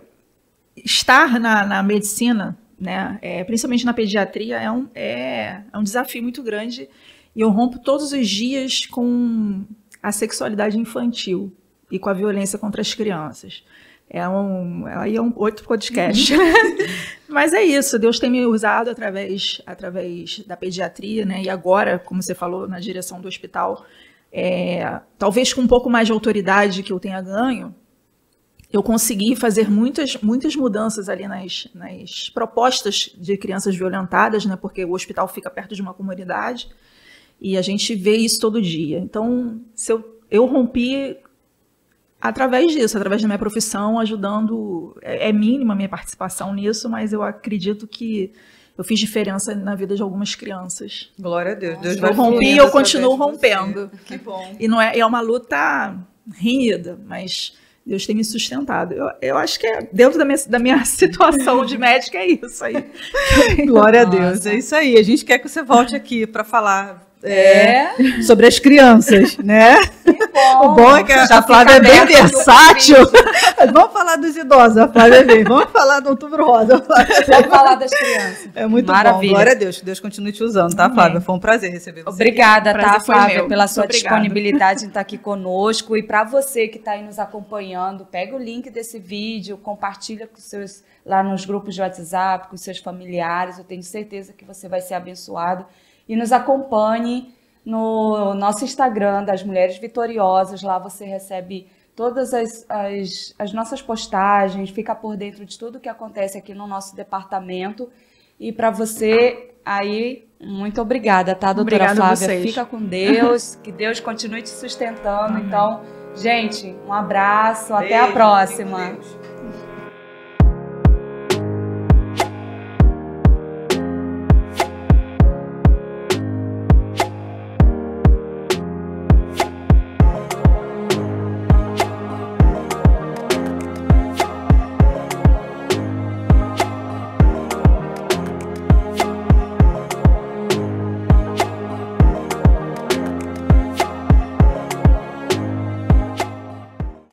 estar na medicina, né, principalmente na pediatria, é um desafio muito grande. E eu rompo todos os dias com a sexualidade infantil e com a violência contra as crianças. Aí é um outro podcast. Mas é isso, Deus tem me usado através da pediatria, né? E agora, como você falou, na direção do hospital, talvez com um pouco mais de autoridade que eu tenha ganho, eu consegui fazer muitas mudanças ali nas propostas de crianças violentadas, né? Porque o hospital fica perto de uma comunidade e a gente vê isso todo dia. Então, eu rompi através disso, através da minha profissão, ajudando. É mínima a minha participação nisso, mas eu acredito que eu fiz diferença na vida de algumas crianças. Glória a Deus. Deus Eu vai rompi e eu continuo rompendo. Que bom. E não é uma luta rígida, mas Deus tem me sustentado. Eu acho que dentro da minha situação de médica é isso aí. Glória a Deus. É isso aí. A gente quer que você volte aqui para falar sobre as crianças, né? O bom é que a Flávia é bem versátil. Vamos falar dos idosos, a Flávia vem. Vamos falar do Outubro Rosa. Vamos falar das crianças. É muito Maravilha. bom. Glória a Deus. Que Deus continue te usando, tá, Flávia? Foi um prazer receber você. Obrigada, tá, Flávia, pela sua Obrigada. disponibilidade em estar aqui conosco. E para você que está aí nos acompanhando, pega o link desse vídeo, compartilha com lá nos grupos de WhatsApp, com seus familiares. Eu tenho certeza que você vai ser abençoado. E nos acompanhe no nosso Instagram das Mulheres Vitoriosas. Lá você recebe todas as nossas postagens, fica por dentro de tudo que acontece aqui no nosso departamento. E para você aí, muito obrigada, tá, doutora Obrigada Flávia? a vocês. Fica com Deus, que Deus continue te sustentando. Amém. Então, gente, um abraço, até Beijo, a próxima. fiquem com Deus.